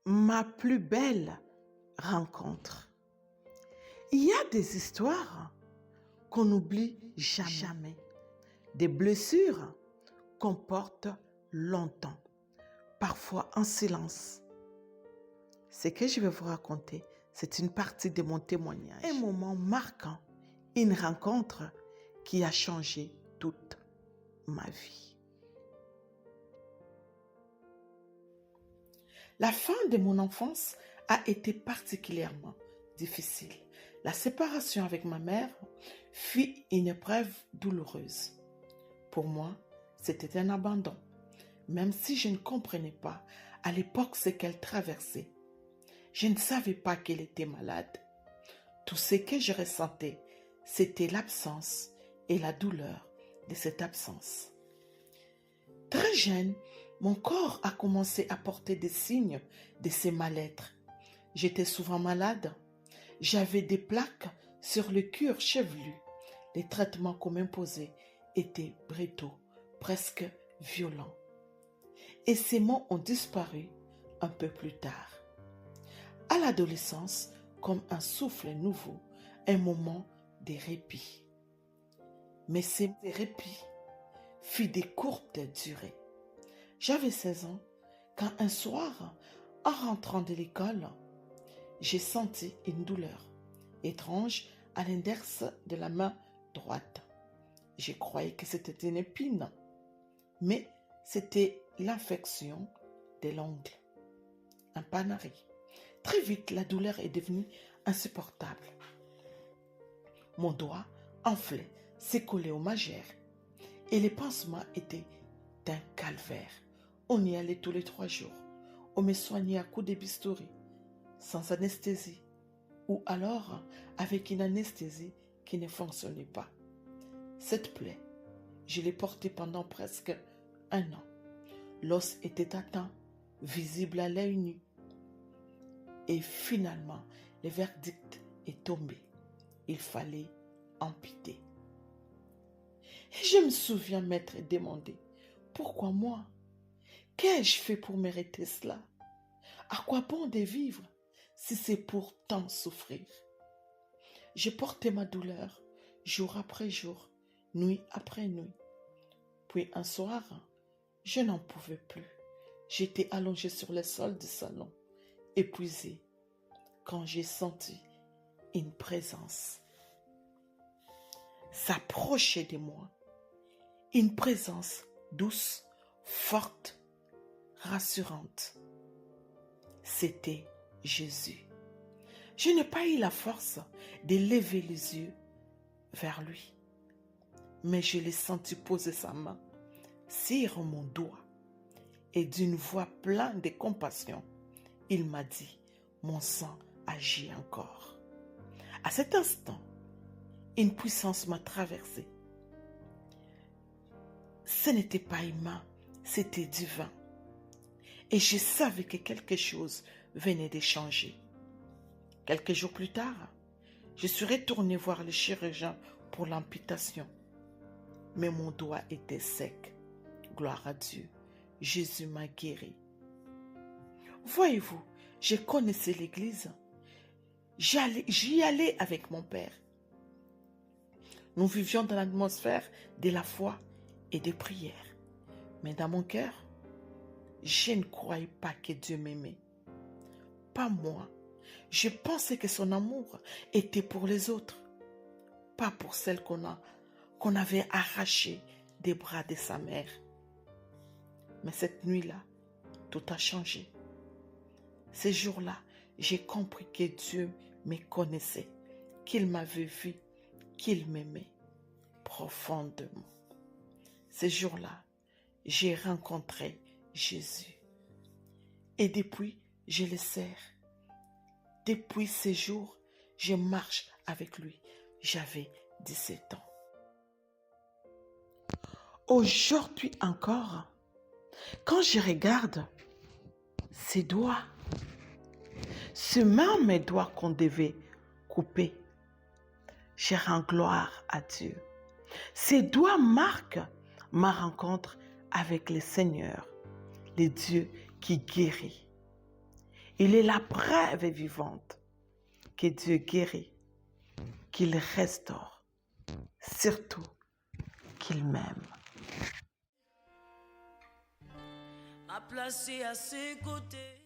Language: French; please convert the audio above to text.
ma plus belle rencontre. Il y a des histoires qu'on n'oublie jamais, des blessures qu'on porte longtemps, parfois en silence. Ce que je vais vous raconter, c'est une partie de mon témoignage. Un moment marquant, une rencontre qui a changé toute ma vie. La fin de mon enfance a été particulièrement difficile. La séparation avec ma mère fut une épreuve douloureuse. Pour moi, c'était un abandon, même si je ne comprenais pas à l'époque ce qu'elle traversait. Je ne savais pas qu'elle était malade. Tout ce que je ressentais, c'était l'absence et la douleur de cette absence. Très jeune, mon corps a commencé à porter des signes de ce mal-être. J'étais souvent malade. J'avais des plaques sur le cuir chevelu. Les traitements qu'on m'imposait étaient brutaux, presque violents. Et ces mots ont disparu un peu plus tard. À l'adolescence, comme un souffle nouveau, un moment de répit. Mais ces répits furent de courte durée. J'avais 16 ans quand un soir, en rentrant de l'école, j'ai senti une douleur étrange à l'index de la main droite. Je croyais que c'était une épine, mais c'était l'infection de l'ongle, un panari. Très vite, la douleur est devenue insupportable. Mon doigt enflait, s'est collé au majeur et les pansements étaient d'un calvaire. On y allait tous les 3 jours. On me soignait à coups de bistouri, sans anesthésie, ou alors avec une anesthésie qui ne fonctionnait pas. Cette plaie, je l'ai portée pendant presque 1 an. L'os était atteint, visible à l'œil nu. Et finalement, le verdict est tombé. Il fallait amputer. Et je me souviens m'être demandé, pourquoi moi? Qu'ai-je fait pour mériter cela? À quoi bon de vivre si c'est pour tant souffrir? Je portais ma douleur jour après jour, nuit après nuit. Puis un soir, je n'en pouvais plus. J'étais allongée sur le sol du salon, épuisée, quand j'ai senti une présence s'approcher de moi. Une présence douce, forte, rassurante. C'était Jésus. Je n'ai pas eu la force de lever les yeux vers lui, mais je l'ai senti poser sa main sur mon doigt et d'une voix pleine de compassion, il m'a dit, mon sang agit encore. À cet instant, une puissance m'a traversé. Ce n'était pas humain, c'était divin. Et je savais que quelque chose venait de changer. Quelques jours plus tard, je suis retournée voir le chirurgien pour l'amputation. Mais mon doigt était sec. Gloire à Dieu, Jésus m'a guéri. Voyez-vous, je connaissais l'église. J'y allais avec mon père. Nous vivions dans l'atmosphère de la foi et des prières. Mais dans mon cœur, je ne croyais pas que Dieu m'aimait. Pas moi. Je pensais que son amour était pour les autres, pas pour celle qu'on avait arrachée des bras de sa mère. Mais cette nuit-là, tout a changé. Ces jours-là, j'ai compris que Dieu me connaissait, qu'il m'avait vu, qu'il m'aimait profondément. Ces jours-là, j'ai rencontré Jésus. Et depuis, je le sers. Depuis ces jours, je marche avec lui. J'avais 17 ans. Aujourd'hui encore, quand je regarde ses doigts, ce même doigt qu'on devait couper, je rends gloire à Dieu. Ces doigts marquent ma rencontre avec le Seigneur, le Dieu qui guérit. Il est la preuve vivante que Dieu guérit, qu'il restaure, surtout qu'il m'aime. M'a placé à ses côtés.